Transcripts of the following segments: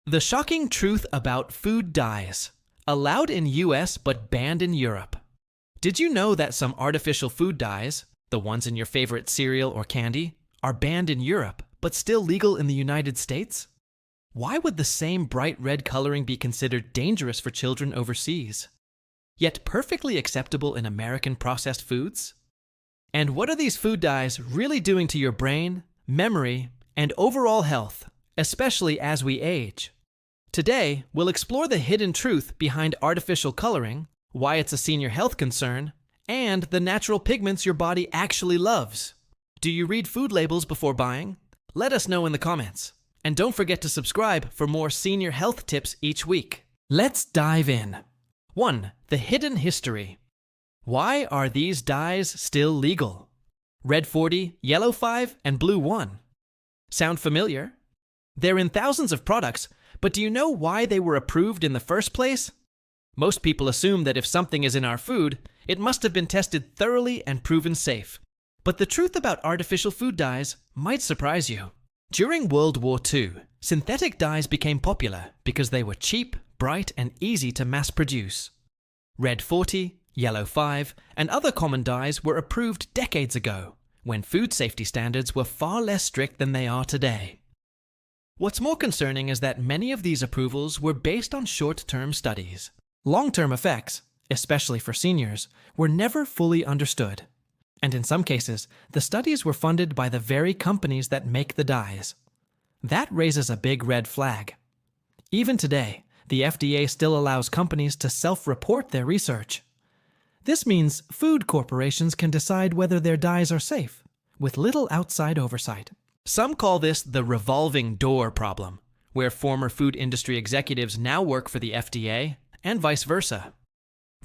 The shocking truth about food dyes. Allowed in US but banned in Europe. Did you know that some artificial food dyes, the ones in your favorite cereal or candy, are banned in Europe but still legal in the United States? Why would the same bright red coloring be considered dangerous for children overseas, yet perfectly acceptable in American processed foods? And what are these food dyes really doing to your brain, memory, and overall health, especially as we age? Today, we'll explore the hidden truth behind artificial coloring, why it's a senior health concern, and the natural pigments your body actually loves. Do you read food labels before buying? Let us know in the comments. And don't forget to subscribe for more senior health tips each week. Let's dive in. 1. The hidden history. Why are these dyes still legal? Red 40, yellow 5, and blue 1. Sound familiar? They're in thousands of products, but do you know why they were approved in the first place? Most people assume that if something is in our food, it must have been tested thoroughly and proven safe. But the truth about artificial food dyes might surprise you. During World War II, synthetic dyes became popular because they were cheap, bright, and easy to mass produce. Red 40, yellow 5, and other common dyes were approved decades ago, when food safety standards were far less strict than they are today. What's more concerning is that many of these approvals were based on short-term studies. Long-term effects, especially for seniors, were never fully understood. And in some cases, the studies were funded by the very companies that make the dyes. That raises a big red flag. Even today, the FDA still allows companies to self-report their research. This means food corporations can decide whether their dyes are safe, with little outside oversight. Some call this the revolving door problem, where former food industry executives now work for the FDA, and vice versa.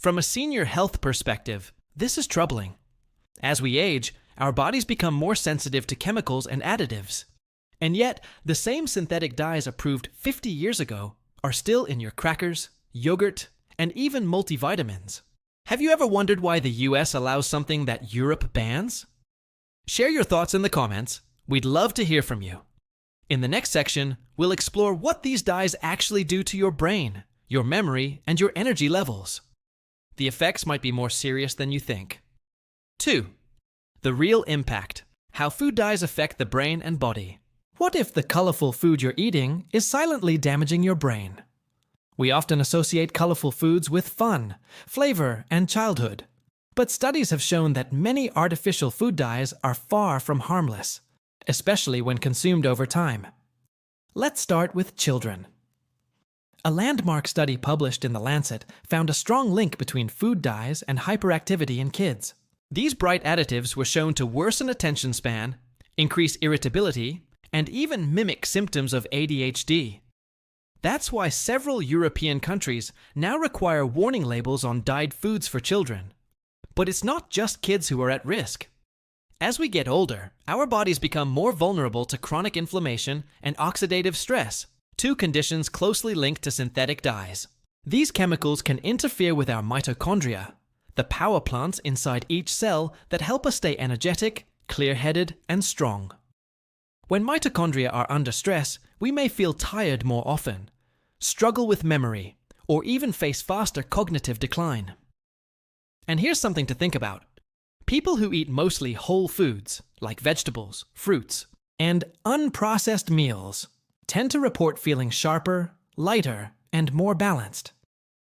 From a senior health perspective, this is troubling. As we age, our bodies become more sensitive to chemicals and additives. And yet, the same synthetic dyes approved 50 years ago are still in your crackers, yogurt, and even multivitamins. Have you ever wondered why the US allows something that Europe bans? Share your thoughts in the comments. We'd love to hear from you. In the next section, we'll explore what these dyes actually do to your brain, your memory, and your energy levels. The effects might be more serious than you think. 2. The real impact. How food dyes affect the brain and body. What if the colorful food you're eating is silently damaging your brain? We often associate colorful foods with fun, flavor, and childhood. But studies have shown that many artificial food dyes are far from harmless, especially when consumed over time. Let's start with children. A landmark study published in The Lancet found a strong link between food dyes and hyperactivity in kids. These bright additives were shown to worsen attention span, increase irritability, and even mimic symptoms of ADHD. That's why several European countries now require warning labels on dyed foods for children. But it's not just kids who are at risk. As we get older, our bodies become more vulnerable to chronic inflammation and oxidative stress, two conditions closely linked to synthetic dyes. These chemicals can interfere with our mitochondria, the power plants inside each cell that help us stay energetic, clear-headed, and strong. When mitochondria are under stress, we may feel tired more often, struggle with memory, or even face faster cognitive decline. And here's something to think about. People who eat mostly whole foods, like vegetables, fruits, and unprocessed meals, tend to report feeling sharper, lighter, and more balanced.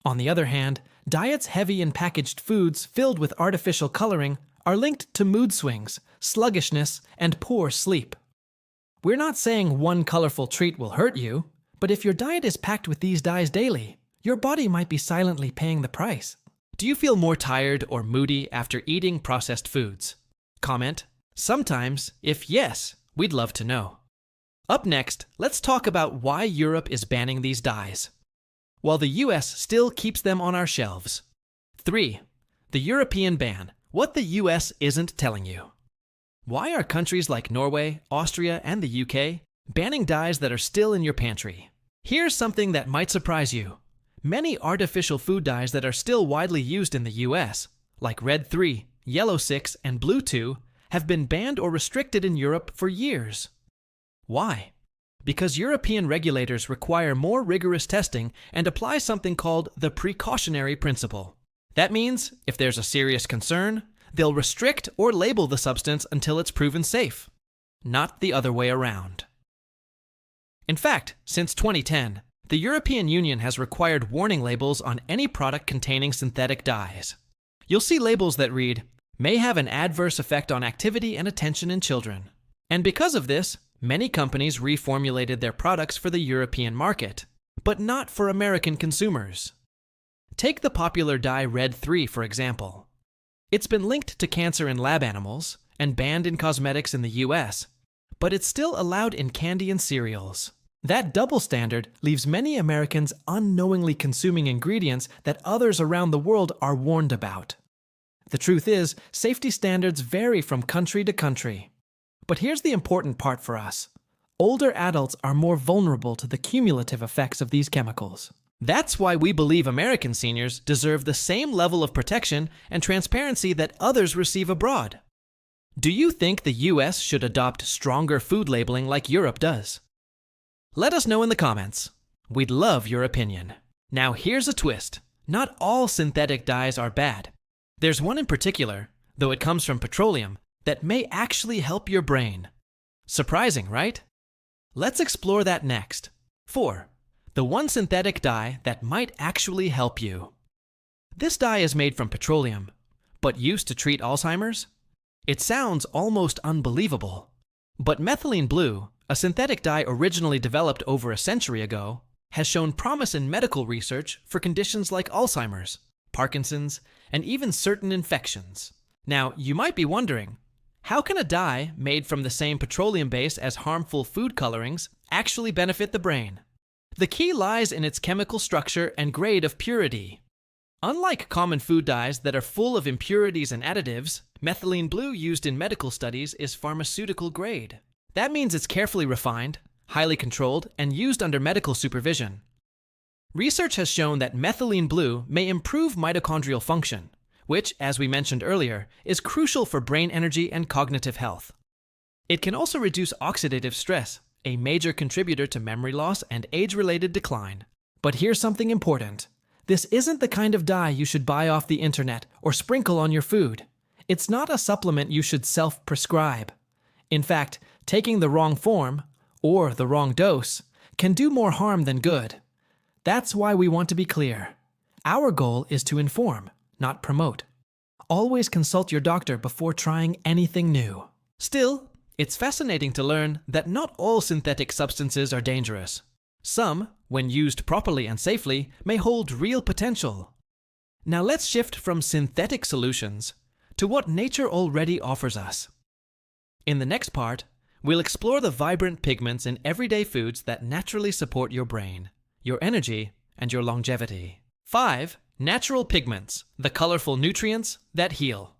On the other hand, diets heavy in packaged foods filled with artificial coloring are linked to mood swings, sluggishness, and poor sleep. We're not saying one colorful treat will hurt you, but if your diet is packed with these dyes daily, your body might be silently paying the price. Do you feel more tired or moody after eating processed foods? Comment, sometimes. If yes, we'd love to know. Up next, let's talk about why Europe is banning these dyes, while the US still keeps them on our shelves. 3. The European ban. What the US isn't telling you. Why are countries like Norway, Austria, and the UK banning dyes that are still in your pantry? Here's something that might surprise you. Many artificial food dyes that are still widely used in the US, like Red 3, Yellow 6, and Blue 2, have been banned or restricted in Europe for years. Why? because European regulators require more rigorous testing and apply something called the precautionary principle. That means, if there's a serious concern, they'll restrict or label the substance until it's proven safe, not the other way around. In fact, since 2010, the European Union has required warning labels on any product containing synthetic dyes. You'll see labels that read, "may have an adverse effect on activity and attention in children." And because of this, many companies reformulated their products for the European market, but not for American consumers. Take the popular dye Red 3, for example. It's been linked to cancer in lab animals and banned in cosmetics in the US, but it's still allowed in candy and cereals. That double standard leaves many Americans unknowingly consuming ingredients that others around the world are warned about. The truth is, safety standards vary from country to country. But here's the important part for us. Older adults are more vulnerable to the cumulative effects of these chemicals. That's why we believe American seniors deserve the same level of protection and transparency that others receive abroad. Do you think the US should adopt stronger food labeling like Europe does? Let us know in the comments. We'd love your opinion. Now here's a twist. Not all synthetic dyes are bad. There's one in particular, though it comes from petroleum, that may actually help your brain. Surprising, right? Let's explore that next. 4. The one synthetic dye that might actually help you. This dye is made from petroleum, but used to treat Alzheimer's? It sounds almost unbelievable. But methylene blue, a synthetic dye originally developed over a century ago, has shown promise in medical research for conditions like Alzheimer's, Parkinson's, and even certain infections. Now, you might be wondering, how can a dye made from the same petroleum base as harmful food colorings actually benefit the brain? The key lies in its chemical structure and grade of purity. Unlike common food dyes that are full of impurities and additives, methylene blue used in medical studies is pharmaceutical grade. That means it's carefully refined, highly controlled, and used under medical supervision. Research has shown that methylene blue may improve mitochondrial function, which, as we mentioned earlier, is crucial for brain energy and cognitive health. It can also reduce oxidative stress, a major contributor to memory loss and age-related decline. But here's something important. This isn't the kind of dye you should buy off the internet or sprinkle on your food. It's not a supplement you should self-prescribe. In fact, taking the wrong form, or the wrong dose, can do more harm than good. That's why we want to be clear. Our goal is to inform, not promote. Always consult your doctor before trying anything new. Still, it's fascinating to learn that not all synthetic substances are dangerous. Some, when used properly and safely, may hold real potential. Now let's shift from synthetic solutions to what nature already offers us. In the next part, we'll explore the vibrant pigments in everyday foods that naturally support your brain, your energy, and your longevity. 5. Natural pigments, the colorful nutrients that heal.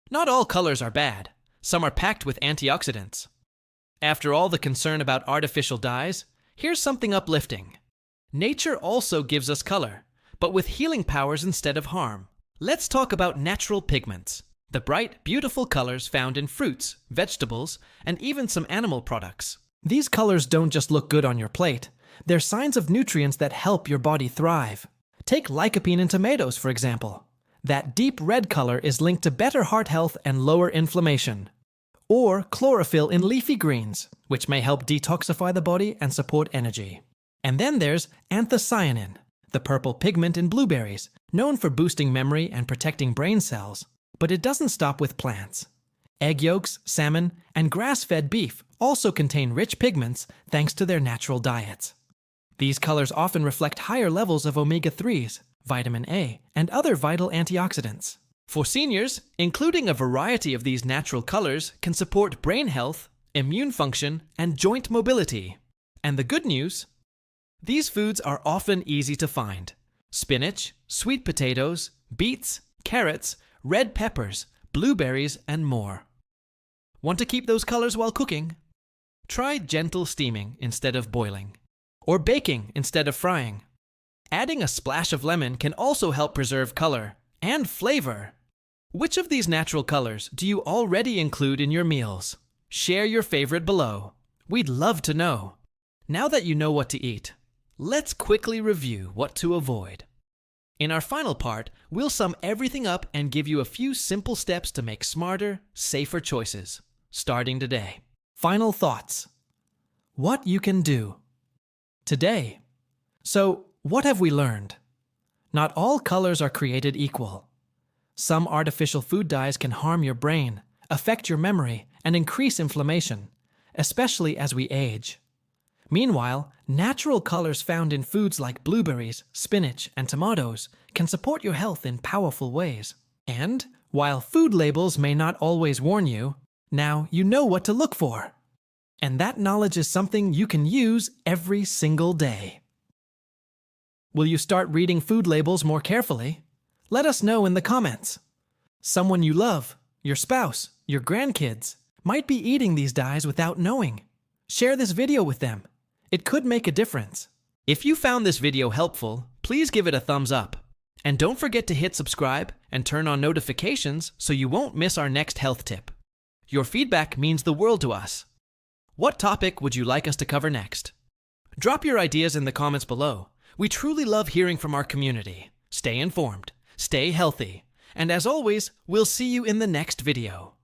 Not all colors are bad. Some are packed with antioxidants. After all the concern about artificial dyes, here's something uplifting. Nature also gives us color, but with healing powers instead of harm. Let's talk about natural pigments, the bright, beautiful colors found in fruits, vegetables, and even some animal products. These colors don't just look good on your plate. They're signs of nutrients that help your body thrive. Take lycopene in tomatoes, for example. That deep red color is linked to better heart health and lower inflammation. Or chlorophyll in leafy greens, which may help detoxify the body and support energy. And then there's anthocyanin, the purple pigment in blueberries, known for boosting memory and protecting brain cells. But it doesn't stop with plants. Egg yolks, salmon, and grass-fed beef also contain rich pigments thanks to their natural diets. These colors often reflect higher levels of omega-3s, vitamin A, and other vital antioxidants. For seniors, including a variety of these natural colors can support brain health, immune function, and joint mobility. And the good news? These foods are often easy to find. Spinach, sweet potatoes, beets, carrots, red peppers, blueberries, and more. Want to keep those colors while cooking? Try gentle steaming instead of boiling, or baking instead of frying. Adding a splash of lemon can also help preserve color and flavor. Which of these natural colors do you already include in your meals? Share your favorite below. We'd love to know. Now that you know what to eat, let's quickly review what to avoid. In our final part, we'll sum everything up and give you a few simple steps to make smarter, safer choices, starting today. Final thoughts. What you can do today. So, what have we learned? Not all colors are created equal. Some artificial food dyes can harm your brain, affect your memory, and increase inflammation, especially as we age. Meanwhile, natural colors found in foods like blueberries, spinach, and tomatoes can support your health in powerful ways. And, while food labels may not always warn you, now you know what to look for. And that knowledge is something you can use every single day. Will you start reading food labels more carefully? Let us know in the comments. Someone you love, your spouse, your grandkids, might be eating these dyes without knowing. Share this video with them. It could make a difference. If you found this video helpful, please give it a thumbs up. And don't forget to hit subscribe and turn on notifications so you won't miss our next health tip. Your feedback means the world to us. What topic would you like us to cover next? Drop your ideas in the comments below. We truly love hearing from our community. Stay informed, stay healthy, and as always, we'll see you in the next video.